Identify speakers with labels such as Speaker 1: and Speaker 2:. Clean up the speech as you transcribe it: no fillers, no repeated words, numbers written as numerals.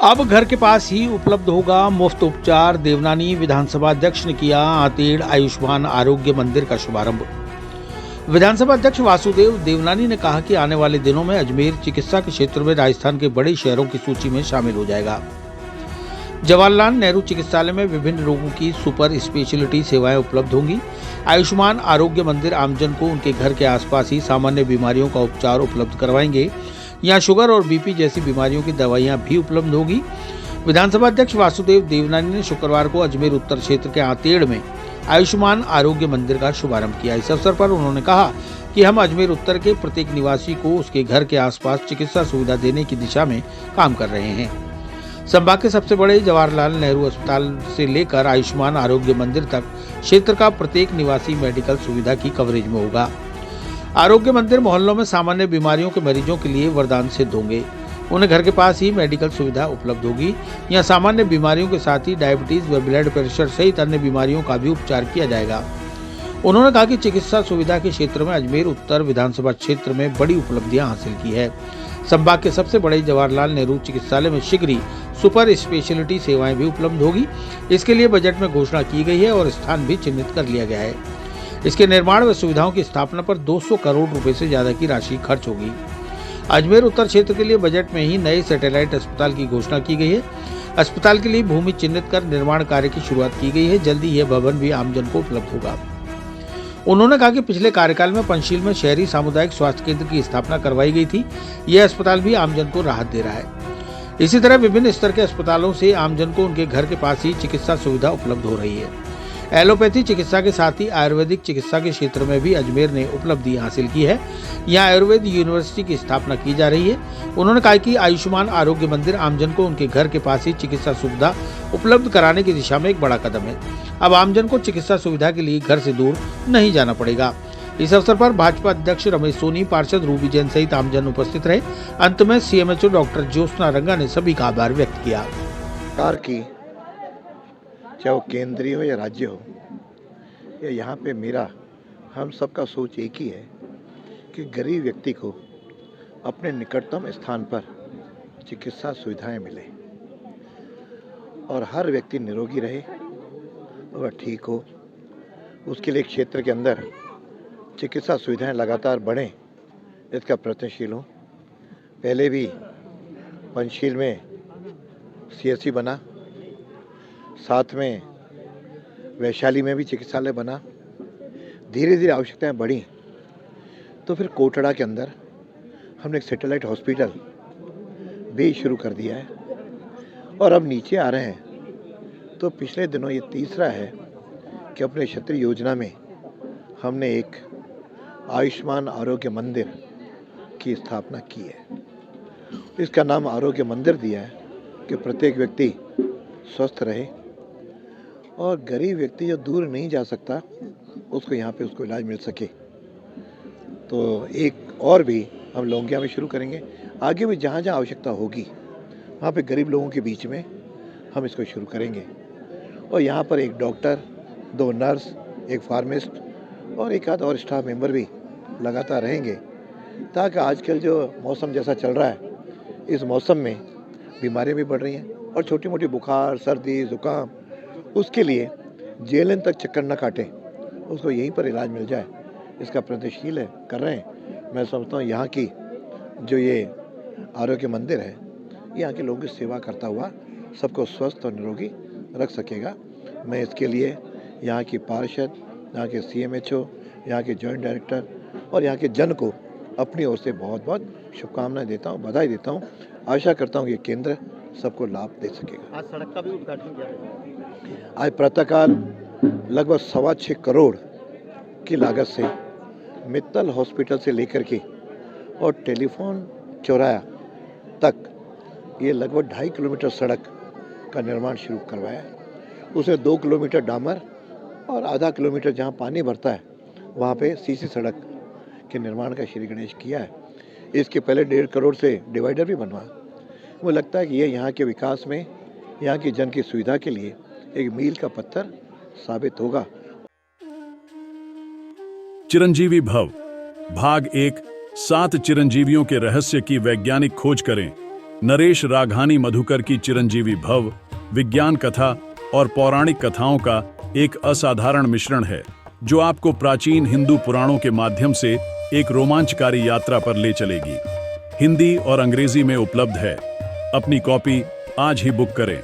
Speaker 1: अब घर के पास ही उपलब्ध होगा मुफ्त उपचार। देवनानी विधानसभा अध्यक्ष ने किया आतेड़ आयुष्मान आरोग्य मंदिर का शुभारंभ। विधानसभा अध्यक्ष वासुदेव देवनानी ने कहा कि आने वाले दिनों में अजमेर चिकित्सा के क्षेत्र में राजस्थान के बड़े शहरों की सूची में शामिल हो जाएगा। जवाहरलाल नेहरू चिकित्सालय में विभिन्न रोगों की सुपर स्पेशलिटी सेवाएं उपलब्ध होंगी। आयुष्मान आरोग्य मंदिर आमजन को उनके घर के आसपास ही सामान्य बीमारियों का उपचार उपलब्ध करवाएंगे। यहाँ शुगर और बीपी जैसी बीमारियों की दवाइयाँ भी उपलब्ध होगी। विधानसभा अध्यक्ष वासुदेव देवनानी ने शुक्रवार को अजमेर उत्तर क्षेत्र के आतेड़ में आयुष्मान आरोग्य मंदिर का शुभारंभ किया। इस अवसर पर उन्होंने कहा कि हम अजमेर उत्तर के प्रत्येक निवासी को उसके घर के आसपास चिकित्सा सुविधा देने की दिशा में काम कर रहे हैं। संभाग के सबसे बड़े जवाहरलाल नेहरू अस्पताल से लेकर आयुष्मान आरोग्य मंदिर तक क्षेत्र का प्रत्येक निवासी मेडिकल सुविधा की कवरेज में होगा। आरोग्य मंदिर मोहल्लों में सामान्य बीमारियों के मरीजों के लिए वरदान सिद्ध होंगे। उन्हें घर के पास ही मेडिकल सुविधा उपलब्ध होगी। यहाँ सामान्य बीमारियों के साथ ही डायबिटीज व ब्लड प्रेशर सहित अन्य बीमारियों का भी उपचार किया जाएगा। उन्होंने कहा कि चिकित्सा सुविधा के क्षेत्र में अजमेर उत्तर विधानसभा क्षेत्र में बड़ी उपलब्धियां हासिल की है। संभाग के सबसे बड़े जवाहरलाल नेहरू चिकित्सालय में शीघ्र ही सुपर स्पेशलिटी सेवाएं भी उपलब्ध होगी। इसके लिए बजट में घोषणा की गई है और स्थान भी चिन्हित कर लिया गया है। इसके निर्माण व सुविधाओं की स्थापना पर 200 करोड़ रुपए से ज्यादा की राशि खर्च होगी। अजमेर उत्तर क्षेत्र के लिए बजट में ही नए सैटेलाइट अस्पताल की घोषणा की गई है। अस्पताल के लिए भूमि चिन्हित कर निर्माण कार्य की शुरुआत की गई है। जल्दी यह भवन भी आमजन को उपलब्ध होगा। उन्होंने कहा कि पिछले कार्यकाल में पंचशील में शहरी सामुदायिक स्वास्थ्य केंद्र की स्थापना करवाई गई थी। यह अस्पताल भी आमजन को राहत दे रहा है। इसी तरह विभिन्न स्तर के अस्पतालों से आमजन को उनके घर के पास ही चिकित्सा सुविधा उपलब्ध हो रही है। एलोपैथी चिकित्सा के साथ ही आयुर्वेदिक चिकित्सा के क्षेत्र में भी अजमेर ने उपलब्धि हासिल की है। यहाँ आयुर्वेद यूनिवर्सिटी की स्थापना की जा रही है। उन्होंने कहा कि आयुष्मान आरोग्य मंदिर आमजन को उनके घर के पास ही चिकित्सा सुविधा उपलब्ध कराने की दिशा में एक बड़ा कदम है। अब आमजन को चिकित्सा सुविधा के लिए घर से दूर नहीं जाना पड़ेगा। इस अवसर पर भाजपा अध्यक्ष रमेश सोनी, पार्षद रूबी जैन सहित आमजन उपस्थित रहे। अंत में सीएमएचओ डॉक्टर ज्योत्सना रंगा ने सभी का आभार व्यक्त किया।
Speaker 2: चाहे वो केंद्रीय हो या राज्य हो, या यहाँ पे मेरा हम सबका सोच एक ही है कि गरीब व्यक्ति को अपने निकटतम स्थान पर चिकित्सा सुविधाएं मिले और हर व्यक्ति निरोगी रहे और ठीक हो। उसके लिए क्षेत्र के अंदर चिकित्सा सुविधाएं लगातार बढ़ें, इसका प्रयत्नशील हूँ। पहले भी पंचशील में सीएससी बना, साथ में वैशाली में भी चिकित्सालय बना। धीरे धीरे आवश्यकताएं बढ़ी तो फिर कोटड़ा के अंदर हमने एक सैटेलाइट हॉस्पिटल भी शुरू कर दिया है और अब नीचे आ रहे हैं। तो पिछले दिनों ये तीसरा है कि अपने क्षत्रिय योजना में हमने एक आयुष्मान आरोग्य मंदिर की स्थापना की है। इसका नाम आरोग्य मंदिर दिया है कि प्रत्येक व्यक्ति स्वस्थ रहे और गरीब व्यक्ति जो दूर नहीं जा सकता उसको यहाँ पे उसको इलाज मिल सके। तो एक और भी हम लौंगिया में शुरू करेंगे। आगे भी जहाँ जहाँ आवश्यकता होगी वहाँ पे गरीब लोगों के बीच में हम इसको शुरू करेंगे। और यहाँ पर एक डॉक्टर, 2 नर्स, एक फार्मासिस्ट और एक आध और स्टाफ मेंबर भी लगातार रहेंगे, ताकि आजकल जो मौसम जैसा चल रहा है, इस मौसम में बीमारियाँ भी बढ़ रही हैं और छोटी मोटी बुखार, सर्दी, ज़ुकाम, उसके लिए जेएलएन तक चक्कर न काटें, उसको यहीं पर इलाज मिल जाए, इसका प्रयत्नशील है, कर रहे हैं। मैं समझता हूँ यहाँ की जो ये आरोग्य मंदिर है, यहाँ के लोगों की सेवा करता हुआ सबको स्वस्थ और निरोगी रख सकेगा। मैं इसके लिए यहाँ की पार्षद, यहाँ के सीएमएचओ, यहाँ के जॉइंट डायरेक्टर और यहाँ के जन को अपनी ओर से बहुत बहुत शुभकामनाएं देता हूँ, बधाई देता हूँ। आशा करता हूँ ये केंद्र सबको लाभ दे सकेगा।
Speaker 3: आज सड़क का भी उद्घाटन किया है।
Speaker 2: आज प्रातःकाल लगभग 6.25 करोड़ की लागत से मित्तल हॉस्पिटल से लेकर के और टेलीफोन चौराहा तक ये लगभग 2.5 किलोमीटर सड़क का निर्माण शुरू करवाया। उसे 2 किलोमीटर डामर और आधा किलोमीटर जहाँ पानी भरता है वहाँ पे सीसी सड़क के निर्माण का श्री गणेश किया है। इसके पहले 1.5 करोड़ से डिवाइडर भी बनवा। मुझे लगता है कि ये यहाँ के विकास में, यहाँ की जन की सुविधा के लिए एक मील का पत्थर साबित होगा।
Speaker 4: चिरंजीवी भव भाग 1 7 चिरंजीवियों के रहस्य की वैज्ञानिक खोज करें। नरेश राघानी मधुकर की चिरंजीवी भव, विज्ञान कथा और पौराणिक कथाओं का एक असाधारण मिश्रण है जो आपको प्राचीन हिंदू पुराणों के माध्यम से एक रोमांचकारी यात्रा पर ले चलेगी। हिंदी और अंग्रेजी में उपलब्ध है। अपनी कॉपी आज ही बुक करें।